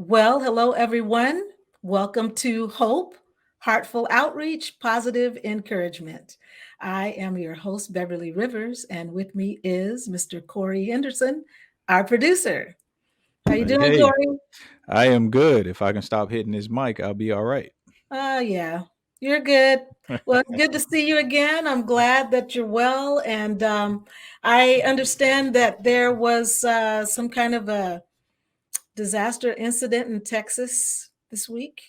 Well, hello, everyone. Welcome to Hope, Heartful Outreach, Positive Encouragement. I am your host, Beverly Rivers, and with me is Mr. Corey Henderson, our producer. How you doing, Hey, Corey? I am good. If I can stop hitting this mic, I'll be all right. Yeah, you're good. Well, it's good to see you again. I'm glad that you're well, and I understand that there was some kind of a disaster incident in Texas this week.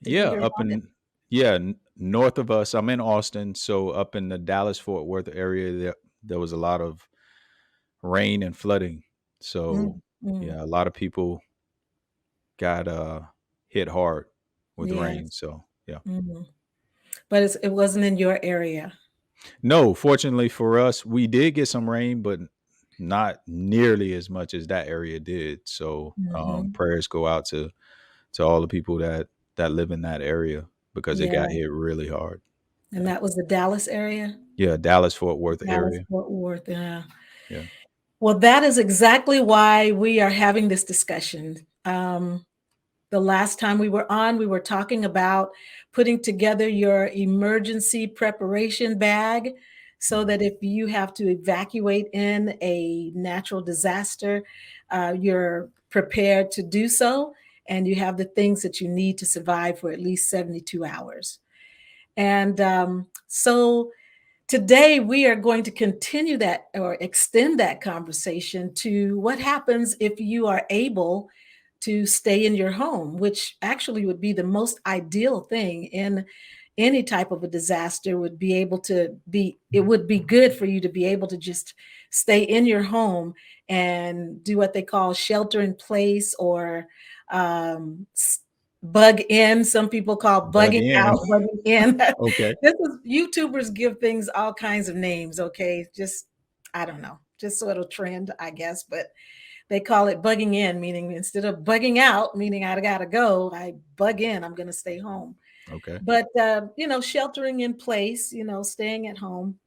Did you Yeah, hear up about it? in north of us. I'm in Austin, so up in the Dallas Fort Worth area, there was a lot of rain and flooding. So Mm, mm, yeah, a lot of people got hit hard with rain. yes. So yeah. Mhm. But it wasn't in your area. No, fortunately for us, we did get some rain, but not nearly as much as that area did. So Hmm. prayers go out to all the people that live in that area because it got Yeah. hit really hard. And Yeah. that was the Dallas area? Yeah, Dallas Fort Worth Dallas, area. Fort Worth. Yeah. Yeah. Well, that is exactly why we are having this discussion. The last time we were on, we were talking about putting together your emergency preparation bag so that if you have to evacuate in a natural disaster, you're prepared to do so and you have the things that you need to survive for at least 72 hours. And so today we are going to continue that or extend that conversation to what happens if you are able to stay in your home, which actually would be the most ideal thing in any type of a disaster. Would be able to be, it would be good for you to be able to just stay in your home and do what they call shelter in place or um, bug in. Some people call Bug bugging in. out, bugging in. Okay. This is YouTubers give things all kinds of names, okay? Just I don't know, just sort of trend, I guess, but they call it bugging in, meaning instead of bugging out, meaning I gotta go, I bug in, I'm gonna stay home. Okay. But sheltering in place, staying at home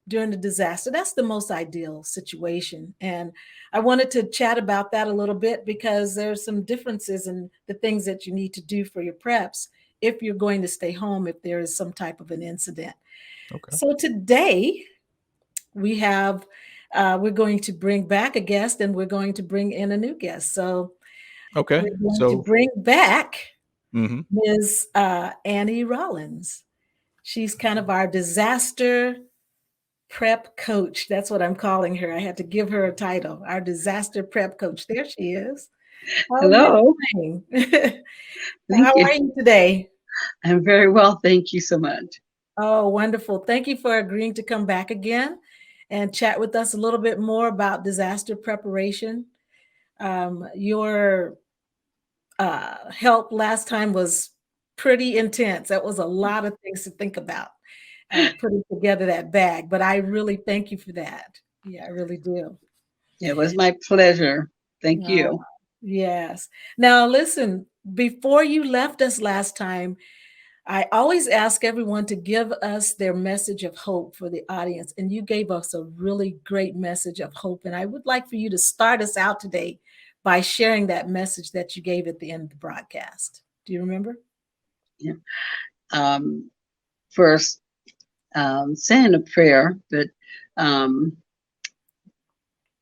during the disaster, that's the most ideal situation. And I wanted to chat about that a little bit because there's some differences in the things that you need to do for your preps if you're going to stay home if there is some type of an incident. Okay. So today we have we're going to bring back a guest and we're going to bring in a new guest. So Okay. we're going to So, bring back hmm Ms. Annie Rollins. She's kind of our disaster prep coach. That's what I'm calling her. I had to give her a title, our disaster prep coach. There she is. How are you Hello. doing? Thank How you. are you today? I'm very well. Thank you so much. Oh, wonderful. Thank you for agreeing to come back again and chat with us a little bit more about disaster preparation. Your help last time was pretty intense. That was a lot of things to think about, putting together that bag. But I really thank you for that. Yeah, I really do. It was my pleasure. Thank Uh, you. yes. Now, listen, before you left us last time, I always ask everyone to give us their message of hope for the audience. And you gave us a really great message of hope. And I would like for you to start us out today by sharing that message that you gave at the end of the broadcast. Do you remember? Yeah. Um, First, saying a prayer, but um,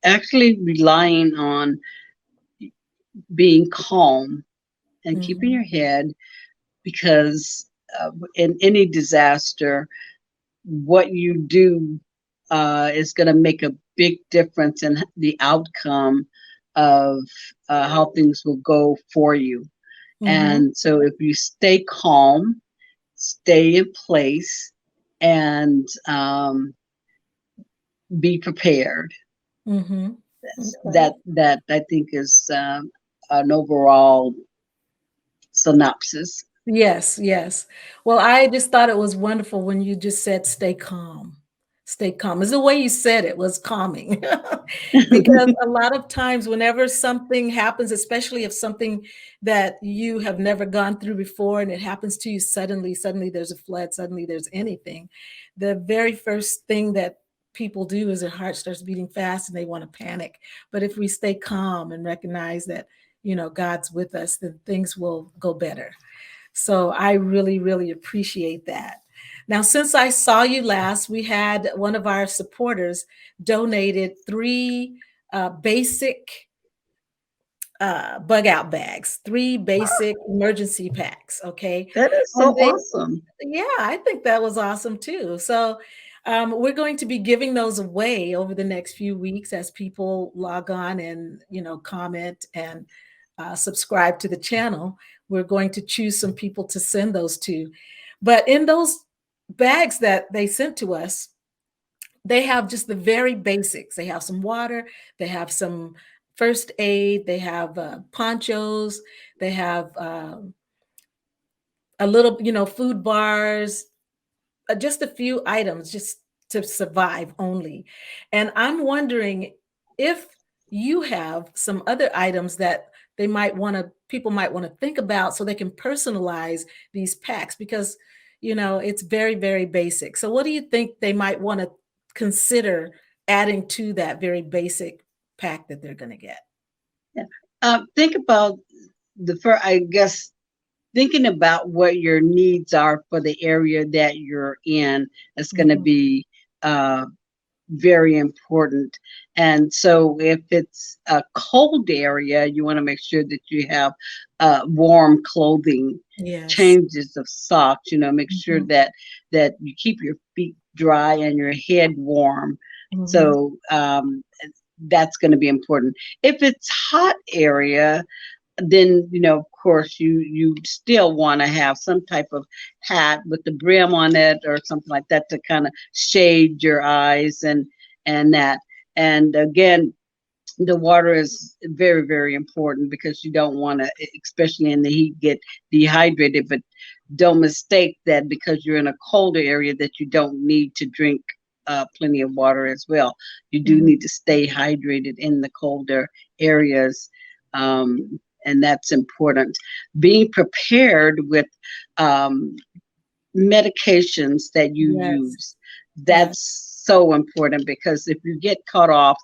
actually relying on being calm and keeping Mhm, your head because in any disaster, what you do is going to make a big difference in the outcome of how things will go for you. mhm, And so if you stay calm, stay in place, and be prepared, mhm. Okay. that I think is an overall synopsis. Yes, yes. Well, I just thought it was wonderful when you just said stay calm. Stay calm. Is the way you said it was calming. Because a lot of times whenever something happens, especially if something that you have never gone through before and it happens to you suddenly there's a flood, suddenly there's anything, the very first thing that people do is their heart starts beating fast and they want to panic. But if we stay calm and recognize that God's with us, then things will go better. So I really, really appreciate that. Now, since I saw you last, we had one of our supporters donated 3 basic bug out bags, 3 basic emergency packs. Okay. That is so And they, awesome. yeah, I think that was awesome too. So we're going to be giving those away over the next few weeks as people log on and comment and subscribe to the channel. We're going to choose some people to send those to. But in those bags that they sent to us, they have just the very basics. They have some water, they have some first aid, they have ponchos, they have a little, food bars, just a few items just to survive only. And I'm wondering if you have some other items that people might want to think about so they can personalize these packs, because it's very, very basic. So what do you think they might want to consider adding to that very basic pack that they're going to get? Yeah. Think about I guess, thinking about what your needs are for the area that you're in is going to be very important. And so if it's a cold area, you want to make sure that you have warm clothing, Yes. changes of socks, make sure that you keep your feet dry and your head warm. So that's going to be important. If it's hot area, then of course you still want to have some type of hat with the brim on it or something like that to kind of shade your eyes and that. And again, the water is very, very important, because you don't want to, especially in the heat, get dehydrated. But don't mistake that because you're in a colder area that you don't need to drink plenty of water as well. You do need to stay hydrated in the colder areas. And that's important. Being prepared with medications that you use, that's so important, because if you get cut off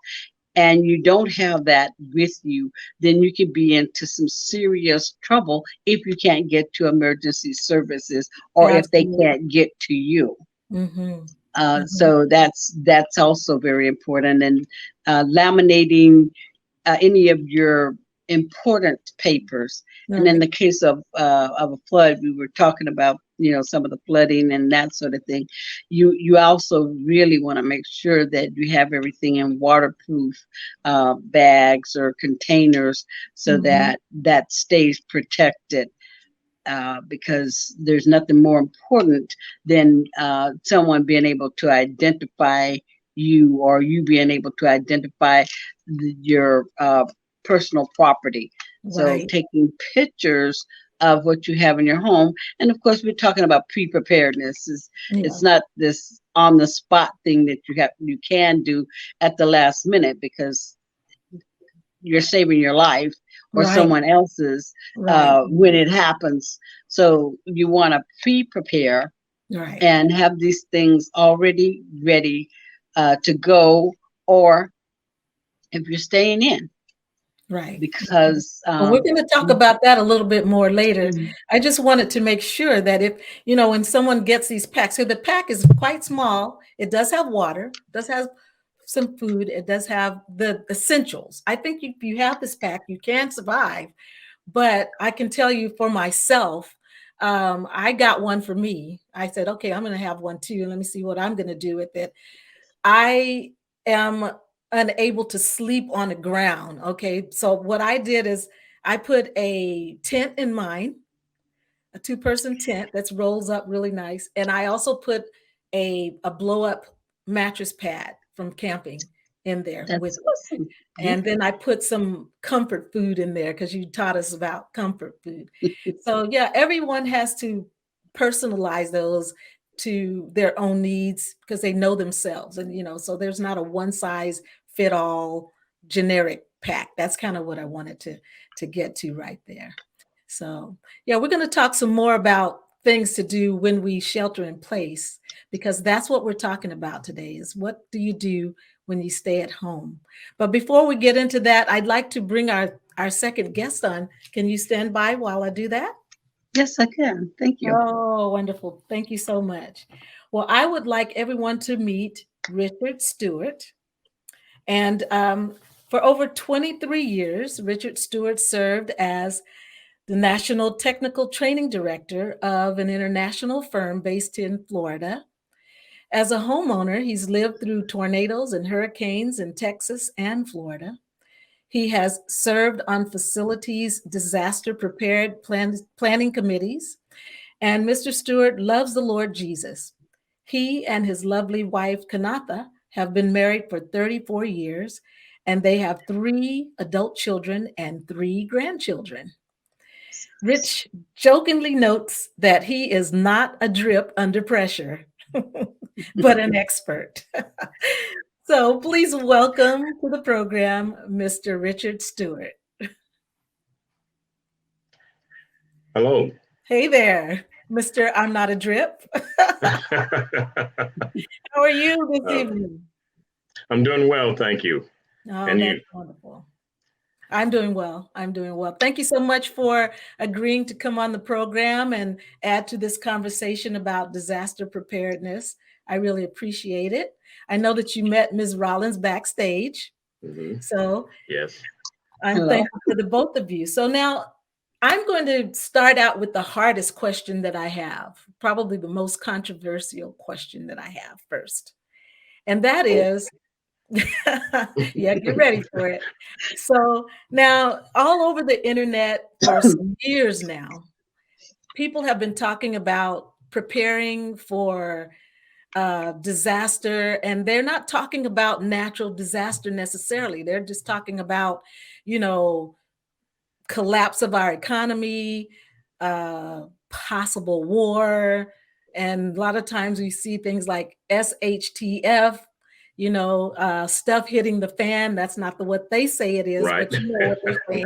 and you don't have that with you, then you could be into some serious trouble if you can't get to emergency services, or if they can't get to you. So that's also very important. And laminating any of your important papers. And in the case of a flood, we were talking about some of the flooding and that sort of thing. You also really want to make sure that you have everything in waterproof bags or containers, so that stays protected. Because there's nothing more important than someone being able to identify you, or you being able to identify your personal property. So taking pictures of what you have in your home. And of course, we're talking about pre-preparedness. It's not this on the spot thing that you can do at the last minute, because you're saving your life or someone else's when it happens. So you want to pre-prepare and have these things already ready to go, or if you're staying in. Because we're going to talk about that a little bit more later. I just wanted to make sure that if, when someone gets these packs, so the pack is quite small. It does have water, does have some food. It does have the essentials. I think if you have this pack, you can survive. But I can tell you for myself, I got one for me. I said, okay, I'm going to have one too. Let me see what I'm going to do with it. I am unable to sleep on the ground. Okay. So what I did is I put a tent in mine, a 2-person tent that rolls up really nice. And I also put a blow up mattress pad from camping in there. That's awesome. And then I put some comfort food in there, because you taught us about comfort food. So yeah, everyone has to personalize those to their own needs, because they know themselves. And, so there's not a one size fit all generic pack. That's kind of what I wanted to get to right there. So yeah, we're going to talk some more about things to do when we shelter in place, because that's what we're talking about today, is what do you do when you stay at home. But before we get into that, I'd like to bring our our second guest on. Can you stand by while I do that? Yes, I can. Thank you. Oh, wonderful. Thank you so much. Well, I would like everyone to meet Richard Stewart. And for over 23 years, Richard Stewart served as the National Technical Training Director of an international firm based in Florida. As a homeowner, he's lived through tornadoes and hurricanes in Texas and Florida. He has served on facilities disaster planning committees, and Mr. Stewart loves the Lord Jesus. He and his lovely wife, Kanatha, have been married for 34 years, and they have 3 adult children and 3 grandchildren. Rich jokingly notes that he is not a drip under pressure, but an expert. So please welcome to the program, Mr. Richard Stewart. Hello. Hey there, Mr. I'm not a drip. How are you this evening? I'm doing well, thank you. Oh, And that's you? wonderful. I'm doing well. I'm doing well. Thank you so much for agreeing to come on the program and add to this conversation about disaster preparedness. I really appreciate it. I know that you met Ms. Rollins backstage. Mhm. So Yes. I'm Hello. thankful for the both of you. So now I'm going to start out with the hardest question that I have, probably the most controversial question that I have first. And that Oh. is, yeah, get ready for it. So now, all over the internet for some years now, people have been talking about preparing for disaster, and they're not talking about natural disaster necessarily. They're just talking about, you know, collapse of our economy, possible war, and a lot of times we see things like SHTF, stuff hitting the fan. That's not what they say it is, Right. but you know what they're saying.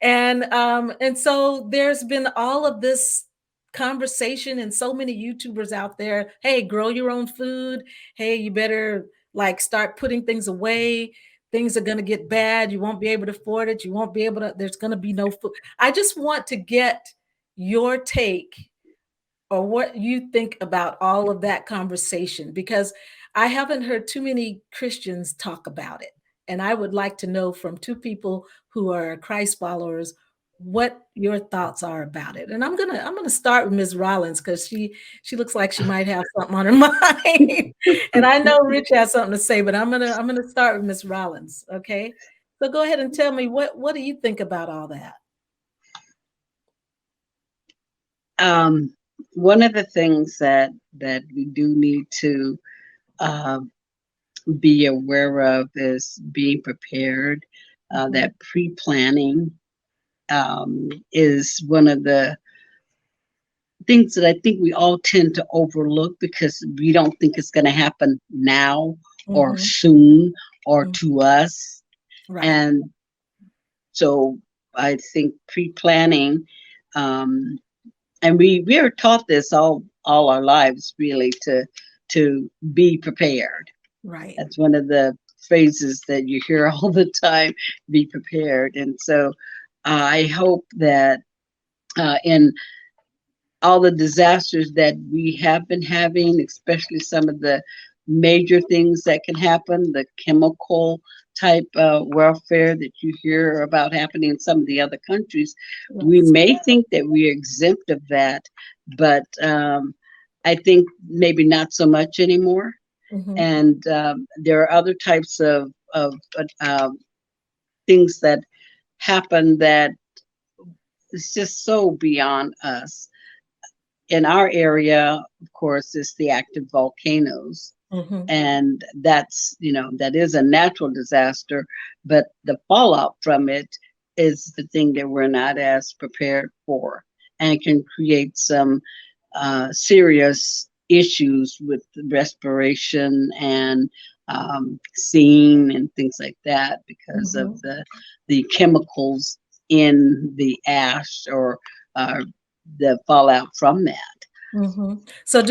And so there's been all of this conversation and so many YouTubers out there. Hey, grow your own food. Hey, you better like start putting things away. Things are going to get bad. You won't be able to afford it. You won't be able to, there's going to be no food. I just want to get your take or what you think about all of that conversation, because I haven't heard too many Christians talk about it. And I would like to know from 2 people who are Christ followers what your thoughts are about it. And I'm gonna start with Ms. Rollins because she looks like she might have something on her mind. And I know Rich has something to say, but I'm gonna start with Ms. Rollins. Okay. So go ahead and tell me what do you think about all that? One of the things that we do need to uh, be aware of is being prepared. That pre-planning is one of the things that I think we all tend to overlook because we don't think it's going to happen now or soon or to us. Right. And so I think pre-planning, and we are taught this all our lives really to be prepared. Right. That's one of the phrases that you hear all the time, be prepared. And so I hope that in all the disasters that we have been having, especially some of the major things that can happen, the chemical type warfare that you hear about happening in some of the other countries, we may think that we're exempt of that, but I think maybe not so much anymore. And there are other types of things that happen that is just so beyond us. In our area, of course, is the active volcanoes. And that's, that is a natural disaster, but the fallout from it is the thing that we're not as prepared for and can create some serious issues with respiration and seeing and things like that because of the chemicals in the ash or the fallout from that. So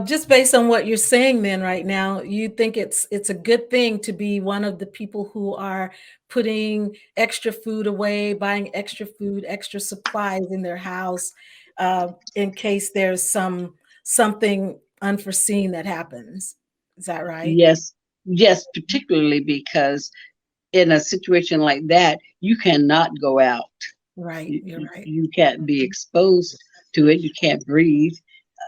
Just based on what you're saying then right now, you think it's a good thing to be one of the people who are putting extra food away, buying extra food, extra supplies in their house, in case there's something unforeseen that happens. Is that right? Yes, yes, particularly because in a situation like that, you cannot go out. Right. You're right. You can't be exposed to it. You can't breathe.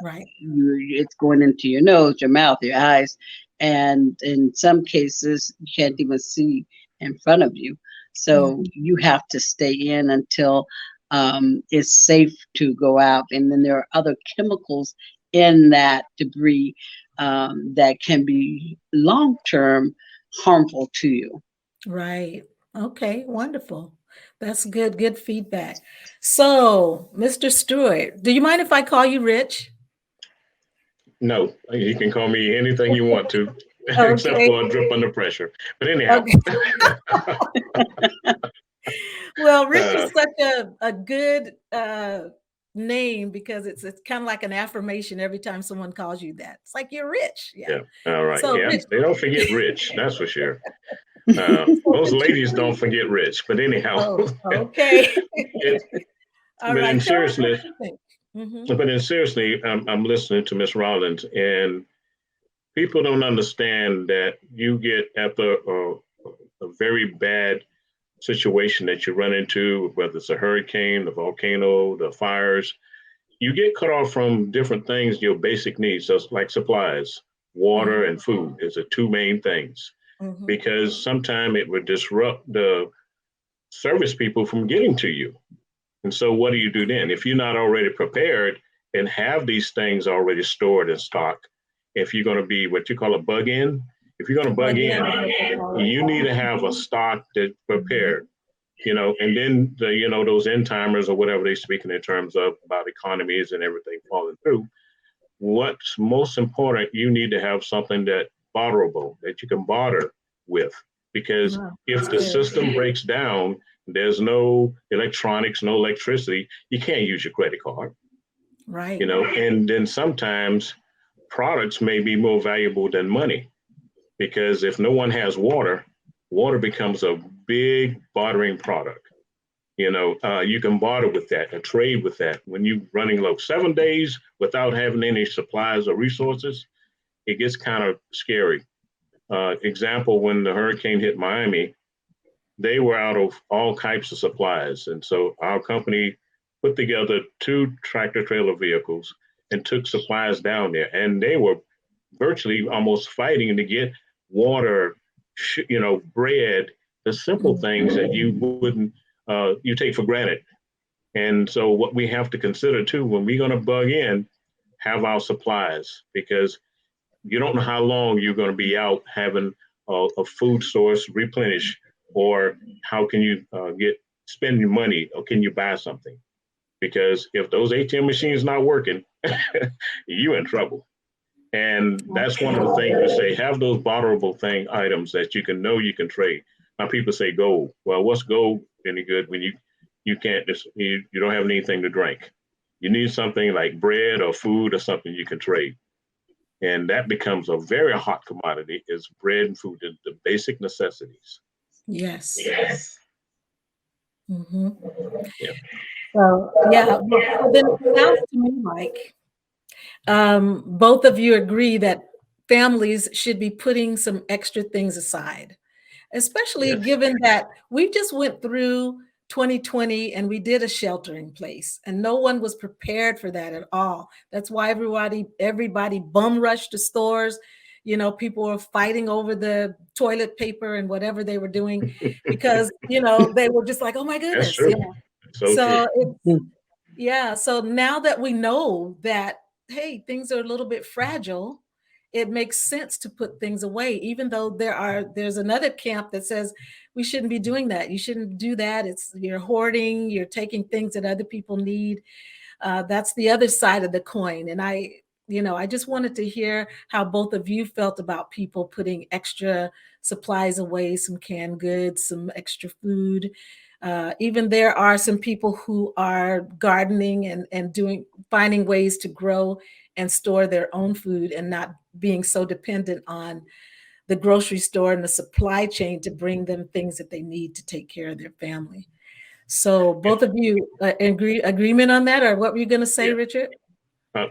Right. It's going into your nose, your mouth, your eyes, and in some cases, you can't even see in front of you. So you have to stay in until it's safe to go out. And then there are other chemicals in that debris that can be long-term harmful to you. Right. Okay, wonderful. That's good feedback. So, Mr. Stewart, do you mind if I call you Rich? No, you can call me anything you want to, except Okay. for a drip under pressure. But anyhow, Okay. Well, Rich uh, is such a good name because it's kind of like an affirmation every time someone calls you that. It's like you're rich. Yeah. yeah, all right. So Yeah, Rich, they don't forget Rich, that's for sure. so Most Rich, ladies don't forget Rich, but anyhow, oh, okay. it, All but in right. Tell us what seriousness, you think. Hmm. but in seriously, I'm listening to Miss Rollins, and people don't understand that you get after a very bad situation that you run into, whether it's a hurricane, the volcano, the fires, you get cut off from different things, your basic needs, so like supplies, water and food is the two main things, Hmm. because sometimes it would disrupt the service people from getting to you. And so what do you do then? If you're not already prepared and have these things already stored in stock, if you're going to be what you call a bug in, if you're going to bug Again, in, is what they call it. you need to have a stock that's prepared, and then those end timers or whatever they're speaking in terms of about economies and everything falling through. What's most important, you need to have something that barterable, that you can barter with, because Oh, that's if the good. system breaks down, there's no electronics, no electricity, you can't use your credit card, Right. and then sometimes products may be more valuable than money, because if no one has water, water becomes a big bartering product. You can barter with that and trade with that. When you're running low 7 days without having any supplies or resources, it gets kind of scary. Example, when the hurricane hit Miami, they were out of all types of supplies. And so our company put together 2 tractor-trailer vehicles and took supplies down there. And they were virtually almost fighting to get water, bread, the simple things that you wouldn't, you take for granted. And so what we have to consider too, when we're going to bug in, have our supplies, because you don't know how long you're going to be out having a food source replenish, or how can you spend your money, or can you buy something? Because if those ATM machines not working, you in trouble. And that's one of the things we say, have those barterable items that you can trade. Now people say gold. Well, what's gold any good when you can't you don't have anything to drink? You need something like bread or food or something you can trade. And that becomes a very hot commodity, is bread and food, the basic necessities. Yes. Yes. Hmm. Yeah. So yeah, well, so then it sounds to me like both of you agree that families should be putting some extra things aside, especially Yes. given that we just went through 2020 and we did a shelter in place and no one was prepared for that at all. That's why everybody bum rushed to stores. People were fighting over the toilet paper and whatever they were doing because, they were just like, oh my That's goodness. true. Yeah. So true. So yeah. So now that we know that, hey, things are a little bit fragile, it makes sense to put things away, even though there's another camp that says we shouldn't be doing that. You shouldn't do that. You're hoarding, you're taking things that other people need. That's the other side of the coin. And I I just wanted to hear how both of you felt about people putting extra supplies away, some canned goods, some extra food. Even there are some people who are gardening and finding ways to grow and store their own food and not being so dependent on the grocery store and the supply chain to bring them things that they need to take care of their family. So both of you agreement on that, or what were you going to say, Yeah. Richard?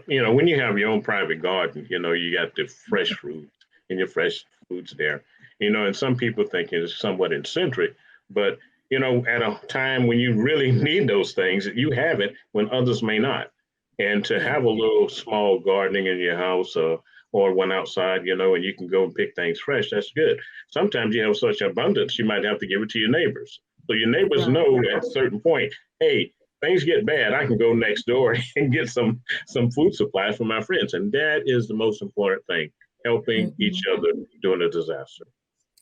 When you have your own private garden, you got the fresh fruit and your fresh foods there. And some people think it's somewhat eccentric, but at a time when you really need those things, you have it when others may not. And to Yeah. have a little small gardening in your house or one outside, and you can go and pick things fresh, that's good. Sometimes you have such abundance, you might have to give it to your neighbors. So your neighbors Right. know at a certain point, hey, things get bad, I can go next door and get some food supplies for my friends. And that is the most important thing, helping each other during a disaster.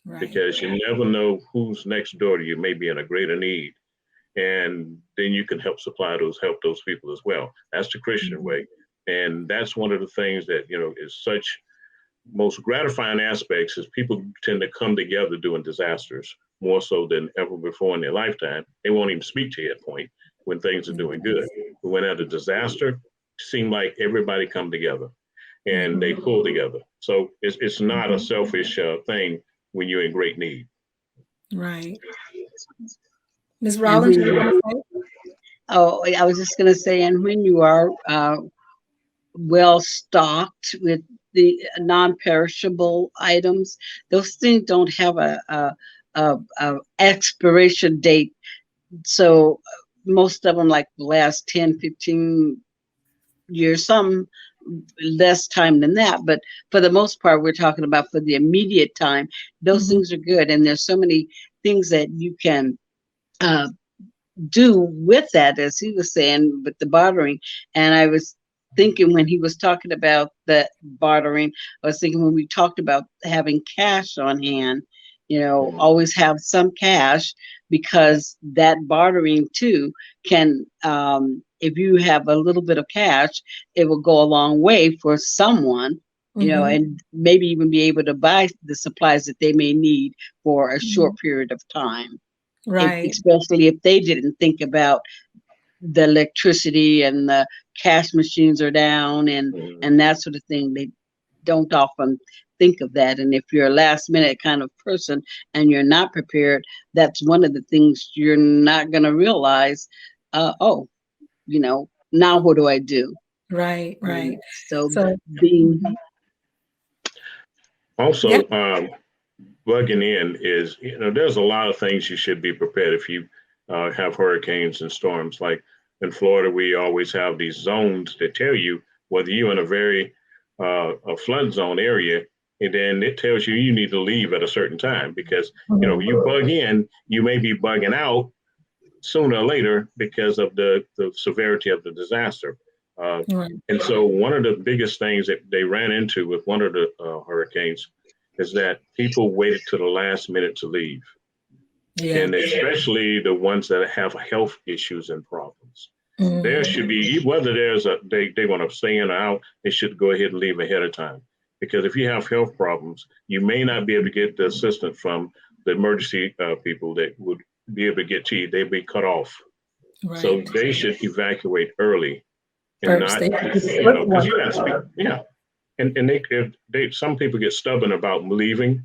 Right. Because you never know who's next door to you may be in a greater need. And then you can help those people as well. That's the Christian way. And that's one of the things that, is such most gratifying aspects is people tend to come together during disasters more so than ever before in their lifetime. They won't even speak to you at point when things are doing good. But when at a disaster, it seemed like everybody come together and they pull together. So it's not a selfish thing when you're in great need. Right. Ms. And Rollins, when you you, want to say? I was just going to say, and when you are well stocked with the non-perishable items, those things don't have a expiration date. So most of them like last 10, 15 years, some less time than that. But for the most part, we're talking about for the immediate time, those things are good. And there's so many things that you can do with that, as he was saying, with the bartering. And I was thinking when he was talking about the bartering, I was thinking when we talked about having cash on hand, always have some cash, because that bartering too can, if you have a little bit of cash, it will go a long way for someone, and maybe even be able to buy the supplies that they may need for a short period of time. Right. Especially if they didn't think about the electricity and the cash machines are down and that sort of thing. They don't often think of that. And if you're a last minute kind of person and you're not prepared, that's one of the things you're not going to realize. Now what do I do? Right. Right. So So being Also, bugging in is, there's a lot of things you should be prepared if you have hurricanes and storms. Like in Florida, we always have these zones that tell you whether you're in a very a flood zone area, and then it tells you need to leave at a certain time because, you bug in, you may be bugging out sooner or later because of the severity of the disaster. And so one of the biggest things that they ran into with one of the hurricanes is that people waited to the last minute to leave. yeah. And especially the ones that have health issues and problems. There should be, whether they want to stay in or out, they should go ahead and leave ahead of time. Because if you have health problems, you may not be able to get the assistance from the emergency people that would be able to get to you. They'd be cut off. Right. So they should evacuate early and First, not, because you got to speak. Yeah. And they some people get stubborn about leaving.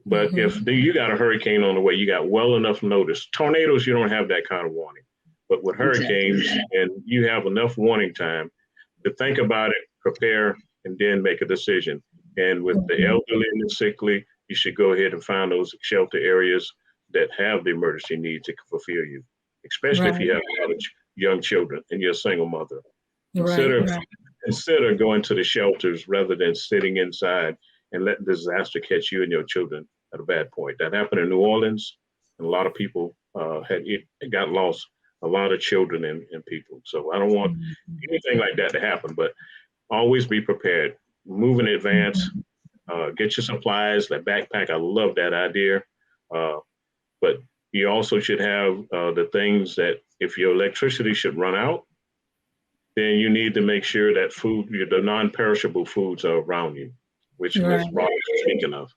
But if you got a hurricane on the way, you got well enough notice. Tornadoes, you don't have that kind of warning. But with hurricanes, and you have enough warning time to think about it, prepare, and then make a decision. And with the elderly and the sickly, you should go ahead and find those shelter areas that have the emergency need to fulfill you, especially if you have a lot of young children and you're a single mother. Consider going to the shelters rather than sitting inside and letting disaster catch you and your children at a bad point. That happened in New Orleans, and a lot of people got lost, a lot of children and people. So I don't want anything like that to happen, but always be prepared. Move in advance, get your supplies, that backpack. I love that idea. But you also should have the things that if your electricity should run out, then you need to make sure that the non-perishable foods are around you, which Ms. Right. Ross is speaking of.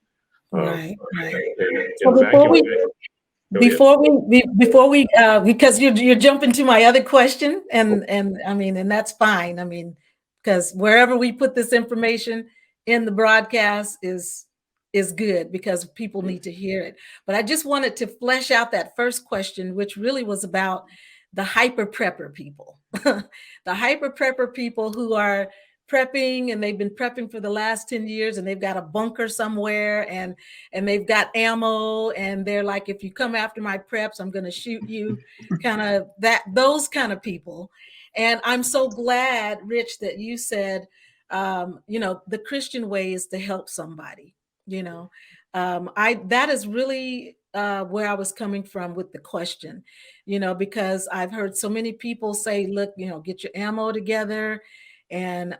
Right. In So vacuum, before we because you're jumping to my other question, and I mean, and that's fine. I mean, because wherever we put this information in the broadcast is good, because people need to hear it. But I just wanted to flesh out that first question, which really was about the hyper prepper people, the hyper prepper people who are prepping, and they've been prepping for the last 10 years, and they've got a bunker somewhere, and they've got ammo, and they're like, if you come after my preps, I'm going to shoot you, kind of those kind of people. And I'm so glad, Rich, that you said, the Christian way is to help somebody. That is really where I was coming from with the question, because I've heard so many people say, look, get your ammo together. And,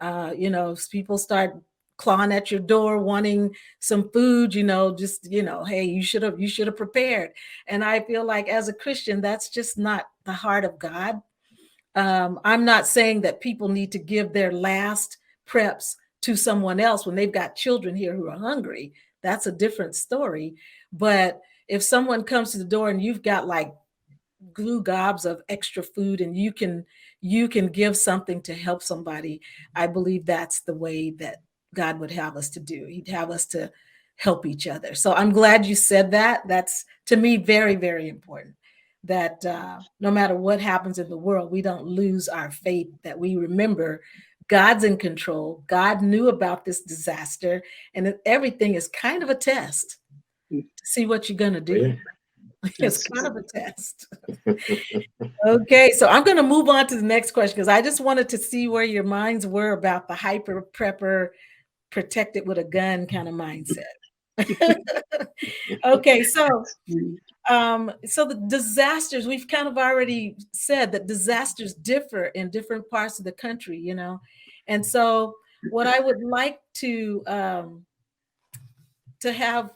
people start clawing at your door wanting some food, hey, you should have prepared. And I feel like as a Christian, that's just not the heart of God. I'm not saying that people need to give their last preps to someone else when they've got children here who are hungry. That's a different story. But if someone comes to the door and you've got like glue gobs of extra food, and you can give something to help somebody, I believe that's the way that God would have us to do. He'd have us to help each other. So I'm glad you said that. That's, to me, very, very important, that no matter what happens in the world, we don't lose our faith, that we remember God's in control. God knew about this disaster, and everything is kind of a test to see what you're going to do. Yeah. It's kind of a test. Okay, so I'm going to move on to the next question, because I just wanted to see where your minds were about the hyper prepper, protected with a gun kind of mindset. Okay, so the disasters, we've kind of already said that disasters differ in different parts of the country, and so what I would like to have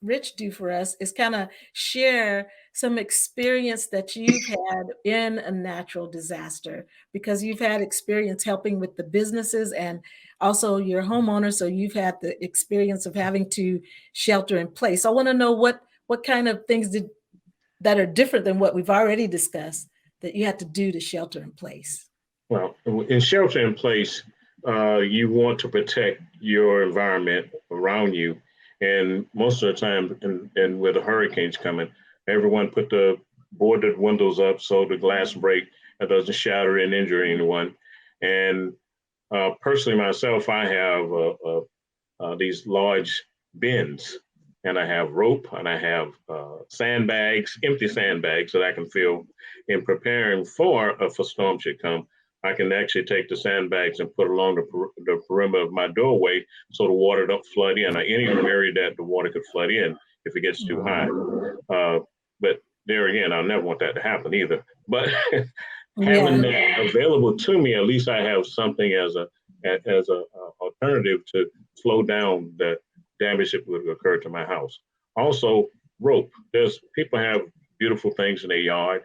Rich do for us is kind of share some experience that you've had in a natural disaster, because you've had experience helping with the businesses and also your homeowner. So you've had the experience of having to shelter in place. I want to know what kind of things that are different than what we've already discussed that you had to do to shelter in place. Well, in shelter in place, you want to protect your environment around you. And most of the time, and with the hurricanes coming, everyone put the boarded windows up so the glass break and doesn't shatter and injure anyone. And personally, myself, I have these large bins, and I have rope, and I have sandbags, empty sandbags that I can fill. In preparing for if a storm should come, I can actually take the sandbags and put along the perimeter of my doorway so the water don't flood in, or any area that the water could flood in if it gets too high. But there again, I'll never want that to happen either. But having that available to me, at least I have something as a alternative to slow down the damage that would occur to my house. Also, rope. People have beautiful things in their yard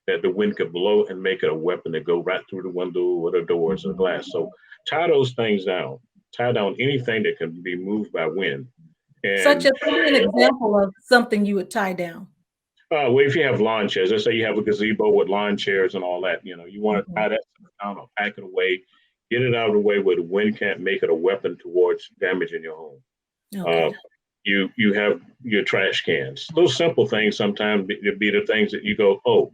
that the wind could blow and make it a weapon to go right through the window or the doors or glass. So tie those things down. Tie down anything that can be moved by wind. And, such as an example of something you would tie down. Well, if you have lawn chairs, let's say you have a gazebo with lawn chairs and all that, you want to tie that down or pack it away, get it out of the way where the wind can't make it a weapon towards damaging your home. Okay. You have your trash cans. Those simple things sometimes be the things that you go, oh,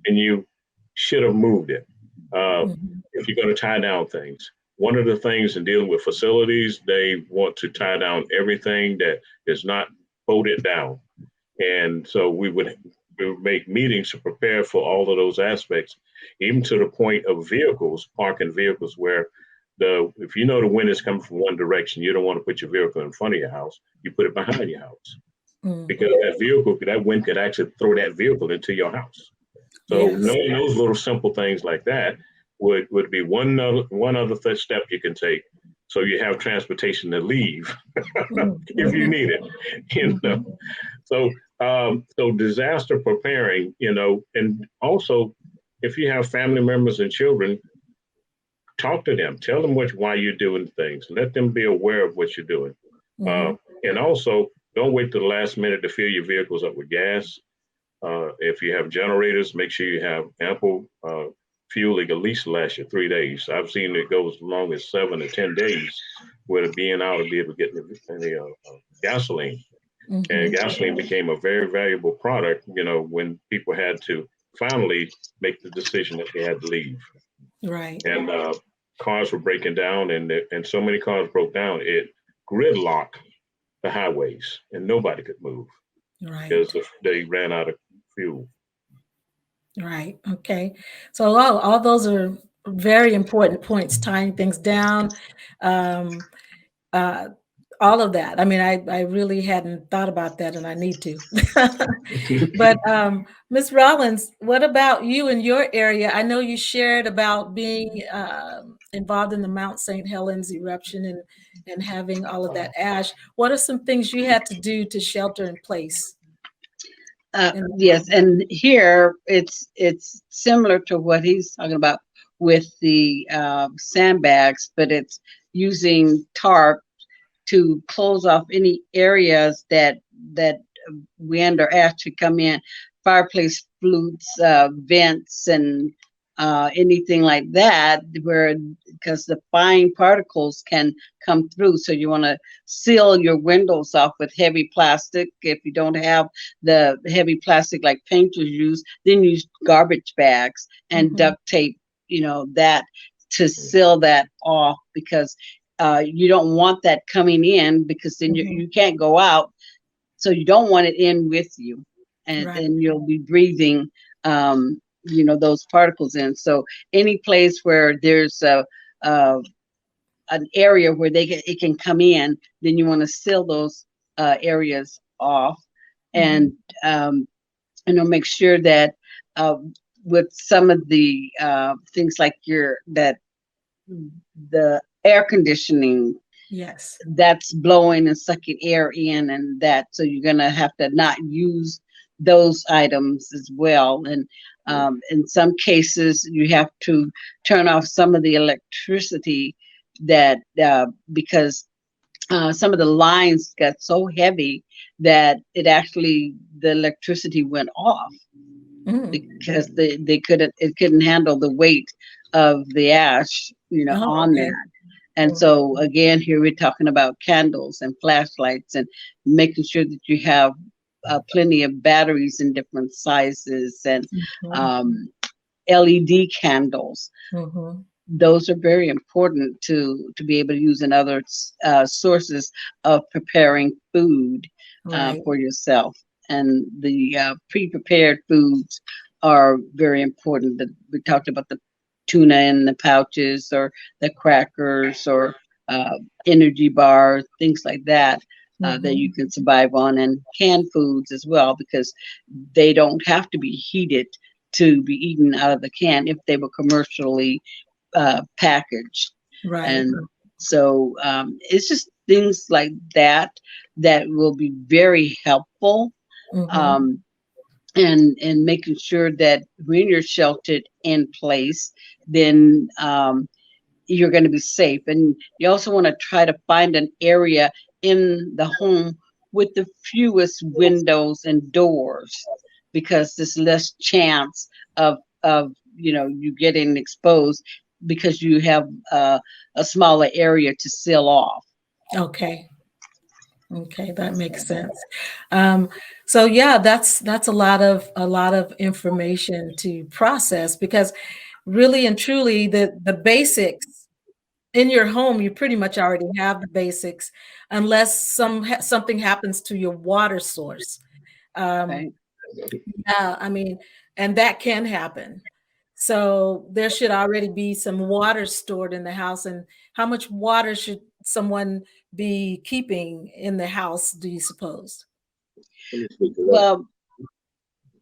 and you should have moved it. If you're going to tie down things, one of the things in dealing with facilities, they want to tie down everything that is not bolted down. And so we would make meetings to prepare for all of those aspects, even to the point of parking vehicles, where if you know the wind is coming from one direction, you don't want to put your vehicle in front of your house. You put it behind your house, because that wind could actually throw that vehicle into your house. So knowing those little simple things like that would be one other step you can take, so you have transportation to leave if you need it. So disaster preparing, and also if you have family members and children, talk to them, tell them why you're doing things, let them be aware of what you're doing. And also, don't wait till the last minute to fill your vehicles up with gas. If you have generators, make sure you have ample fuel. It can at least last you 3 days. I've seen it go as long as 7 to 10 days with it being out to be able to get any gasoline. And gasoline became a very valuable product, when people had to finally make the decision that they had to leave. Right. And cars were breaking down, and so many cars broke down, it gridlocked the highways, and nobody could move. Right. Because they ran out of fuel. Right. Okay. So all those are very important points, tying things down. All of that. I mean, I really hadn't thought about that, and I need to. But Ms. Rollins, what about you in your area? I know you shared about being involved in the Mount St. Helens eruption and having all of that ash. What are some things you had to do to shelter in place? Yes, and here it's similar to what he's talking about with the sandbags, but it's using tarp to close off any areas that wind or ash could come in, fireplace flutes, vents, and anything like that, because the fine particles can come through. So you want to seal your windows off with heavy plastic. If you don't have the heavy plastic like painters use, then use garbage bags and duct tape, that to seal that off, because you don't want that coming in, because then you can't go out. So you don't want it in with you, and then you'll be breathing those particles in. So any place where there's an area where it can come in, then you want to seal those areas off, and make sure that with some of the things like the air conditioning, yes, that's blowing and sucking air in, and that, so you're gonna have to not use those items as well. And in some cases you have to turn off some of the electricity that because some of the lines got so heavy that the electricity went off because it couldn't handle the weight of the ash on that. And so again, here we're talking about candles and flashlights and making sure that you have plenty of batteries in different sizes, and LED candles. Those are very important to be able to use in other sources of preparing food for yourself. And the pre-prepared foods are very important. We talked about the tuna in the pouches, or the crackers, or energy bars, things like that, that you can survive on, and canned foods as well, because they don't have to be heated to be eaten out of the can if they were commercially packaged. And so it's just things like that will be very helpful. And making sure that when you're sheltered in place, then you're going to be safe. And you also want to try to find an area in the home with the fewest windows and doors, because there's less chance of you getting exposed, because you have a smaller area to seal off. Okay, that makes sense. So yeah, that's a lot of information to process, because really and truly the basics in your home, you pretty much already have the basics, unless something happens to your water source. Right. Yeah, I mean, and that can happen. So there should already be some water stored in the house. And how much water should someone be keeping in the house, do you suppose? Well,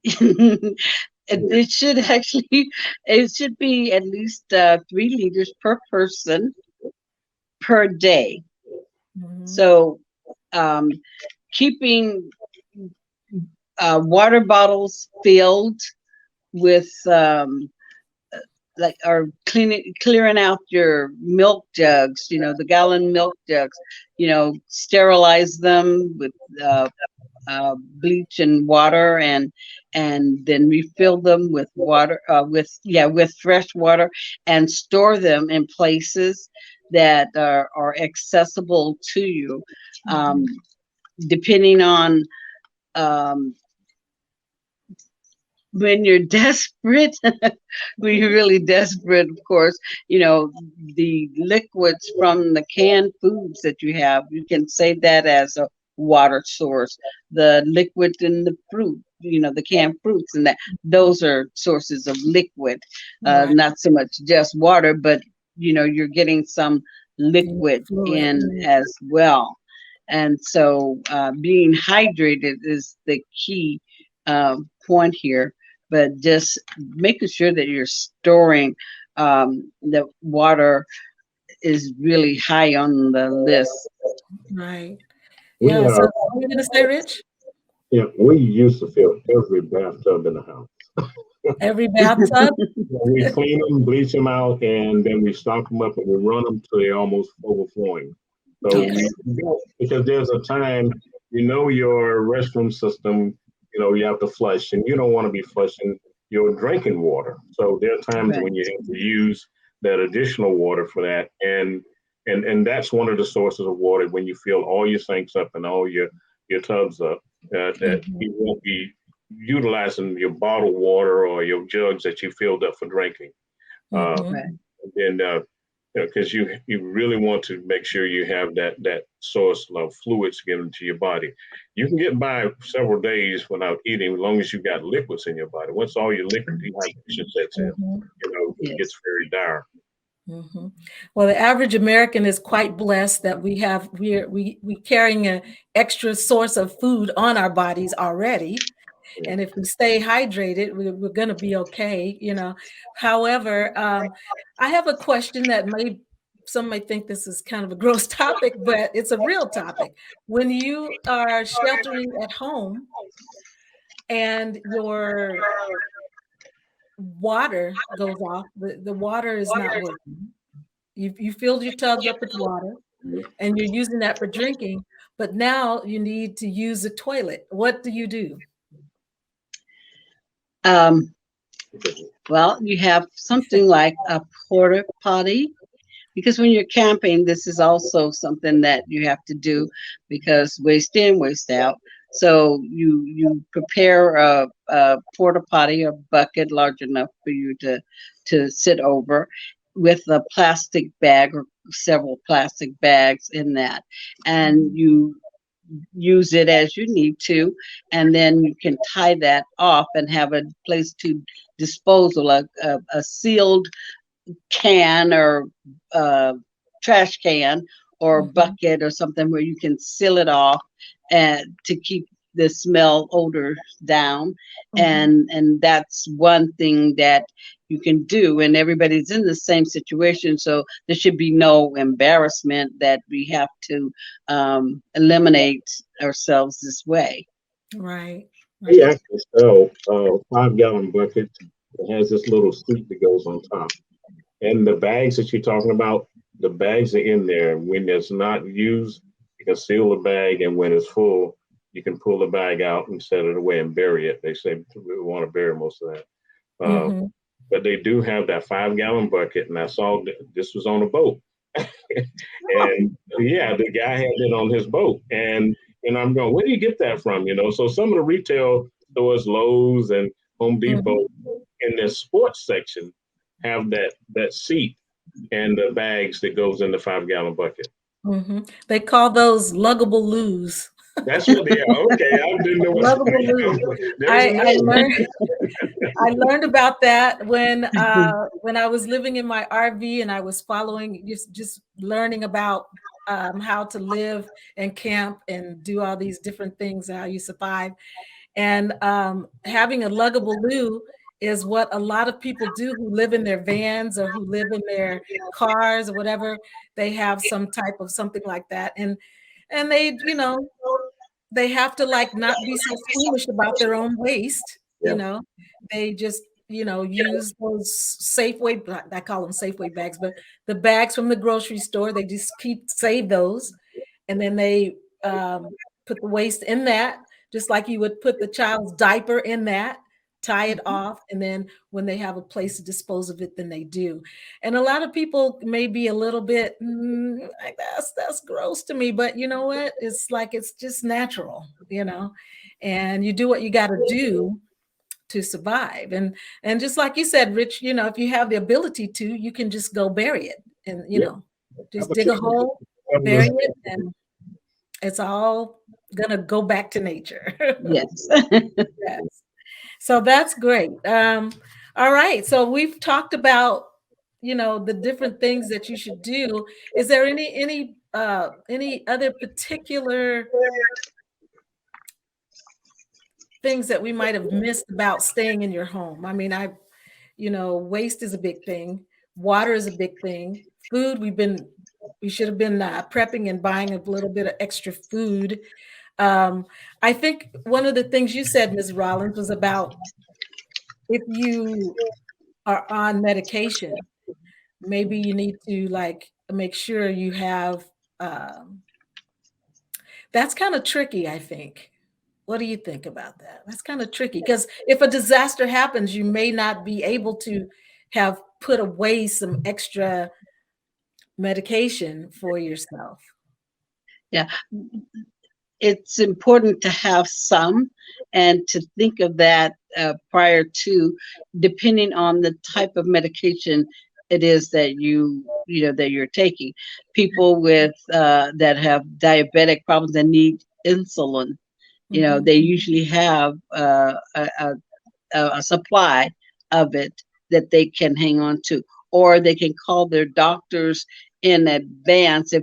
it should be at least 3 liters per person per day. So keeping water bottles filled with or clearing out your milk jugs, the gallon milk jugs, sterilize them with bleach and water, and then refill them with water, with fresh water, and store them in places that are accessible to you, depending on um, when you're desperate. When you're really desperate, of course, the liquids from the canned foods that you can save that as a water source. The liquid in the fruit, the canned fruits, and those are sources of liquid, Right. not so much just water, but you're getting some liquid in as well. And so being hydrated is the key point here, but just making sure that you're storing the water is really high on the list. Right. We Yeah. So what are you going to say, Rich? yeah, we used to fill every bathtub in the house. Every bathtub? We clean them, bleach them out, and then we stock them up and we run them till they're almost overflowing. So Yes. because there's a time, your restroom system, you have to flush, and you don't want to be flushing your drinking water. So there are times Right. when you have to use that additional water for that, and that's one of the sources of water when you fill all your sinks up and all your tubs up, that you won't be utilizing your bottled water or your jugs that you filled up for drinking. Right. And because you really want to make sure you have that source of fluids given to your body. You can get by several days without eating as long as you've got liquids in your body. Once all your liquid dehydration sets in, it gets very dire. Well, the average American is quite blessed that we carrying an extra source of food on our bodies already. And if we stay hydrated, we're going to be okay, However, I have a question that some may think this is kind of a gross topic, but it's a real topic. When you are sheltering at home and your water goes off, the water is not working. You filled your tubs up with water and you're using that for drinking, but now you need to use the toilet. What do you do? Well, you have something like a porta potty, because when you're camping, this is also something that you have to do, because waste in, waste out. So you prepare a porta potty, a bucket large enough for you to sit over, with a plastic bag or several plastic bags in that, and you use it as you need to, and then you can tie that off and have a place to disposal, a sealed can or trash can or bucket or something where you can seal it off and to keep the smell odor down. And that's one thing that you can do, and everybody's in the same situation, so there should be no embarrassment that we have to eliminate ourselves this way. Right. We actually sell 5-gallon buckets. It has this little seat that goes on top. And the bags that you're talking about, the bags are in there. When it's not used, you can seal the bag, and when it's full, you can pull the bag out and set it away and bury it. They say we want to bury most of that. But they do have that 5-gallon bucket, and I saw this was on a boat. And yeah, the guy had it on his boat. And I'm going, where do you get that from? So some of the retail stores, Lowe's and Home Depot, in their sports section, have that seat and the bags that goes in the 5-gallon bucket. They call those luggable loos. That's what they are. Okay, I didn't know what I learned about that when I was living in my RV, and I was following, just learning about how to live and camp and do all these different things, how you survive. And having a luggable loo is what a lot of people do who live in their vans or who live in their cars or whatever. They have some type of something like that. And they, they have to not be so squeamish about their own waste. They just use those Safeway, I call them Safeway bags, but the bags from the grocery store, they just save those. And then they put the waste in that, just like you would put the child's diaper in that, tie it off. And then when they have a place to dispose of it, then they do. And a lot of people may be a little bit, like, that's gross to me. But you know what? It's like, it's just natural, and you do what you got to do to survive. And just like you said, Rich, if you have the ability to, you can just go bury it and, just dig a hole, bury it, and it's all gonna go back to nature. Yes. Yes. So that's great. All right. So we've talked about, the different things that you should do. Is there any other particular things that we might have missed about staying in your home? I mean, waste is a big thing. Water is a big thing. Food, we should have been prepping and buying a little bit of extra food. I think one of the things you said, Ms. Rollins, was about if you are on medication, maybe you need to make sure you have, that's kind of tricky, I think. What do you think about that? That's kind of tricky because if a disaster happens, you may not be able to have put away some extra medication for yourself. Yeah. It's important to have some and to think of that prior to, depending on the type of medication it is that that you're taking. People with that have diabetic problems and need insulin, they usually have a supply of it that they can hang on to, or they can call their doctors in advance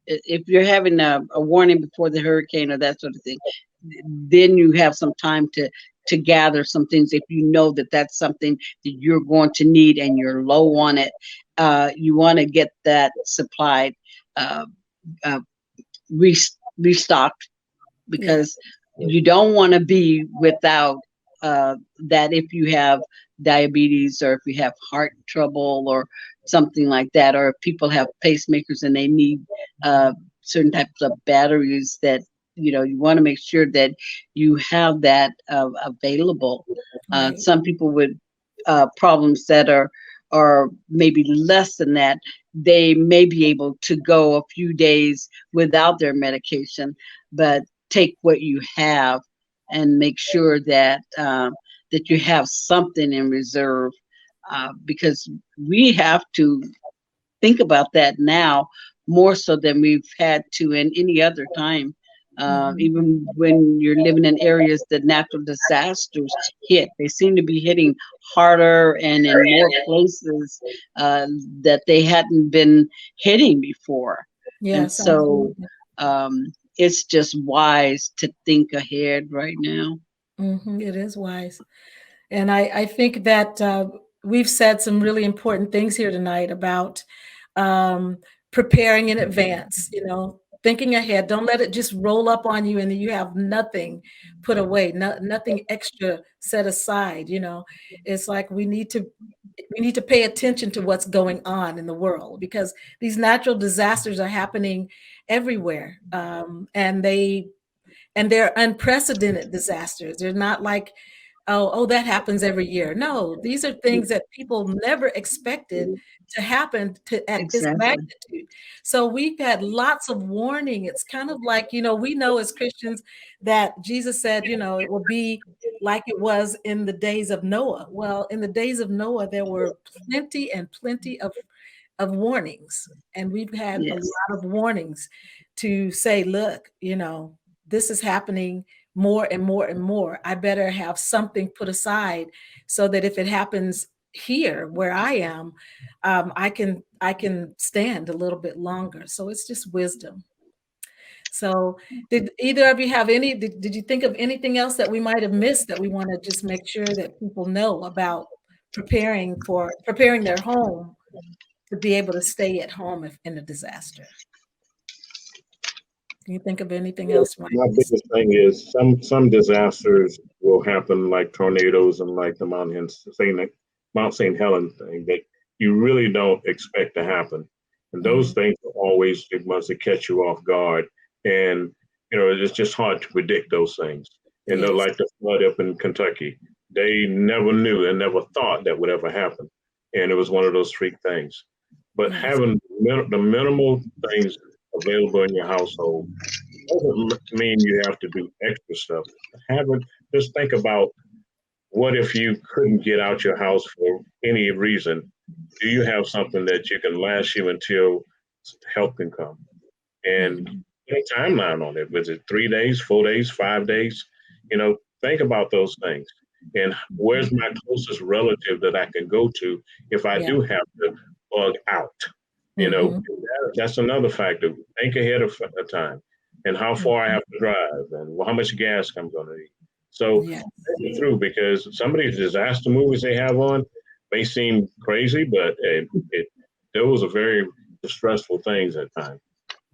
if you're having a warning before the hurricane or that sort of thing. Then you have some time to gather some things. If you know that that's something that you're going to need and you're low on it, you want to get that supplied, restocked, because you don't want to be without that if you have diabetes or if you have heart trouble or something like that, or if people have pacemakers and they need certain types of batteries that you want to make sure that you have that available. Right. Some people with problems that are maybe less than that, they may be able to go a few days without their medication, but take what you have and make sure that that you have something in reserve, because we have to think about that now more so than we've had to in any other time. Even when you're living in areas that natural disasters hit, they seem to be hitting harder and in more places that they hadn't been hitting before. Yes, and so it's just wise to think ahead right now. It is wise. And I think that we've said some really important things here tonight about preparing in advance, thinking ahead. Don't let it just roll up on you and you have nothing put away, nothing extra set aside. It's like we need to pay attention to what's going on in the world, because these natural disasters are happening everywhere, and they're unprecedented disasters. They're not like, oh, that happens every year. No, these are things that people never expected to happen at this magnitude. So we've had lots of warning. It's kind of like, we know as Christians that Jesus said, it will be like it was in the days of Noah. Well, in the days of Noah, there were plenty of warnings. And we've had a lot of warnings to say, look, this is happening more and more and more. I better have something put aside so that if it happens here where I am, I can stand a little bit longer. So it's just wisdom. So did either of you have did you think of anything else that we might have missed that we want to just make sure that people know about preparing their home to be able to stay at home if in a disaster? Can you think of anything else? My biggest thing is some disasters will happen, like tornadoes and like the Mount St. Helens thing that you really don't expect to happen. And those things are always big ones that catch you off guard. And, it's just hard to predict those things. And they're Yes. like the flood up in Kentucky. They never knew and never thought that would ever happen. And it was one of those freak things. But Yes. having the minimal things available in your household doesn't mean you have to do extra stuff. Just think about, what if you couldn't get out your house for any reason? Do you have something that you can last you until help can come? And put a timeline on it. Was it 3 days, 4 days, 5 days? Think about those things. And where's my closest relative that I can go to if I do have to bug out? That's another factor. Think ahead of time, and how far I have to drive, and how much gas I'm going to need. So think it through, because some of these disaster movies they have on may seem crazy, but those are very distressful things at times.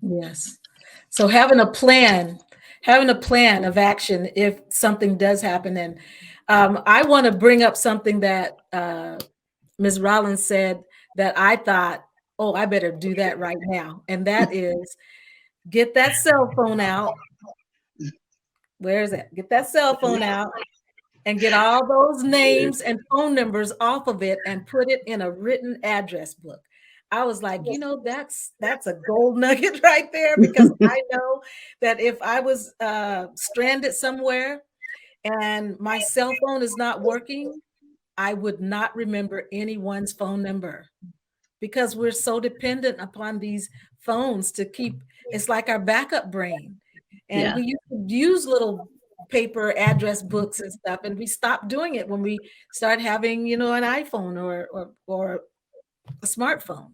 Yes. So having a plan of action if something does happen. And I want to bring up something that Ms. Rollins said that I thought, oh, I better do that right now. And that is, get that cell phone out. Where is it? Get that cell phone out and get all those names and phone numbers off of it and put it in a written address book. I was like, that's a gold nugget right there, because I know that if I was stranded somewhere and my cell phone is not working, I would not remember anyone's phone number, because we're so dependent upon these phones to keep. It's like our backup brain. And we used to use little paper address books and stuff, and we stopped doing it when we started having, an iPhone or a smartphone.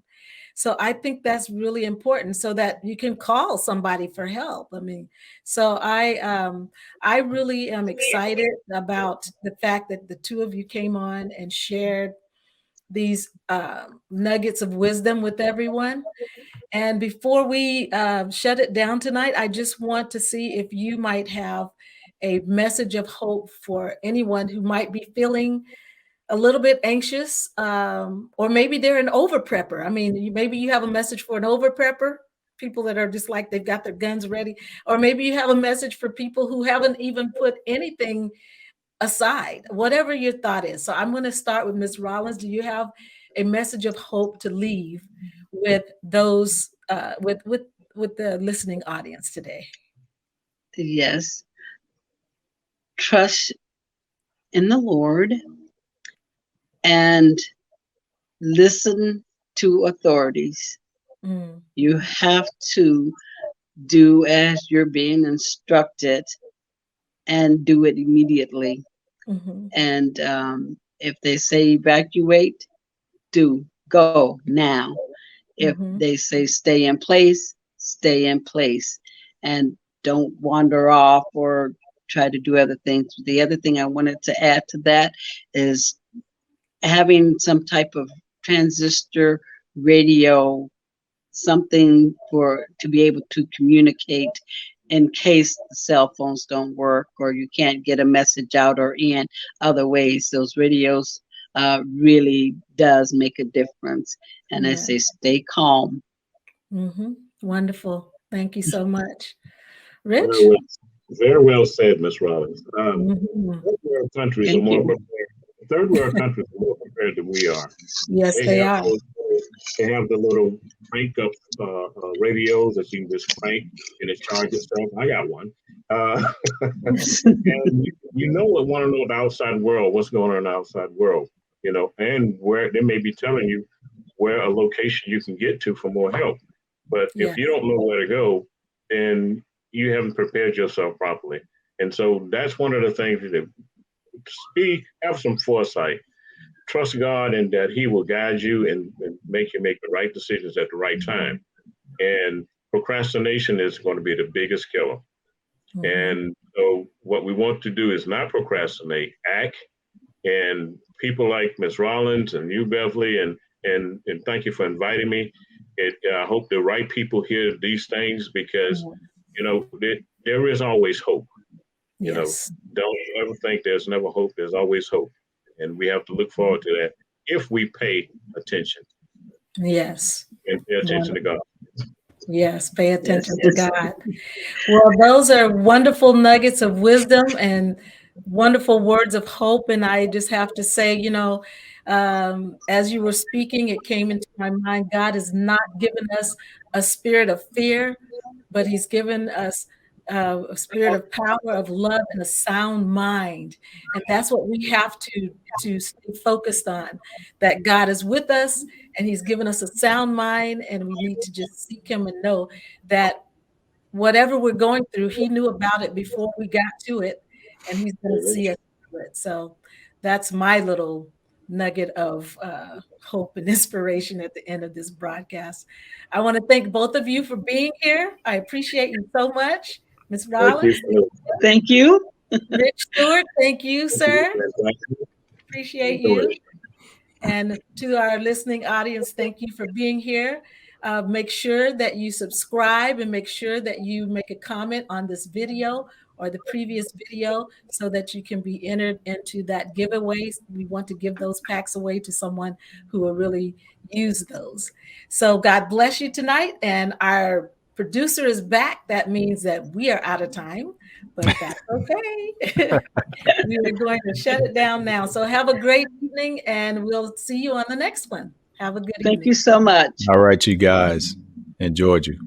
So I think that's really important, so that you can call somebody for help. I mean, so I really am excited about the fact that the two of you came on and shared these nuggets of wisdom with everyone. And before we shut it down tonight, I just want to see if you might have a message of hope for anyone who might be feeling a little bit anxious, or maybe they're an over prepper. I mean, maybe you have a message for an over prepper, people that are just like they've got their guns ready, or maybe you have a message for people who haven't even put anything aside, whatever your thought is. So I'm going to start with Ms. Rollins. Do you have a message of hope to leave with those with the listening audience today? Yes. Trust in the Lord and listen to authorities. You have to do as you're being instructed and do it immediately. And if they say evacuate, go now. If they say stay in place, and don't wander off or try to do other things. The other thing I wanted to add to that is having some type of transistor radio, something to be able to communicate in case the cell phones don't work or you can't get a message out or in other ways. Those radios really does make a difference. And I say stay calm. Wonderful. Thank you so much. Rich? Very well said, Ms. Rollins. Third world countries are more prepared. Third world countries are more prepared than we are. Yes, they are. They have the little crank up radios that you can just crank and it charges itself. I got one. And want to know the outside world, what's going on in the outside world, and where they may be telling you where a location you can get to for more help. But if you don't know where to go, then you haven't prepared yourself properly. And so that's one of the things that have some foresight. Trust God and that He will guide you and make you make the right decisions at the right time. And procrastination is going to be the biggest killer. And so what we want to do is not procrastinate, act. And people like Ms. Rollins and you, Beverly, and thank you for inviting me. I hope the right people hear these things, because there is always hope. Yes. Don't ever think there's never hope. There's always hope. And we have to look forward to that if we pay attention Yes. and pay attention to God. Yes, pay attention Yes. to God. Well, those are wonderful nuggets of wisdom and wonderful words of hope. And I just have to say, as you were speaking, it came into my mind, God has not given us a spirit of fear, but he's given us a spirit of power, of love, and a sound mind. And that's what we have to stay focused on, that God is with us and he's given us a sound mind, and we need to just seek him and know that whatever we're going through, he knew about it before we got to it, and he's going to see us through it. So that's my little nugget of hope and inspiration at the end of this broadcast. I want to thank both of you for being here. I appreciate you so much. Ms. Rollins. Thank you. Rich Stewart, thank you, sir. Appreciate you. And to our listening audience, thank you for being here. Make sure that you subscribe and make sure that you make a comment on this video or the previous video so that you can be entered into that giveaway. We want to give those packs away to someone who will really use those. So God bless you tonight. And our producer is back. That means that we are out of time, but that's okay. We are going to shut it down now. So have a great evening, and we'll see you on the next one. Have a good evening. Thank you so much. All right, you guys. Enjoyed you.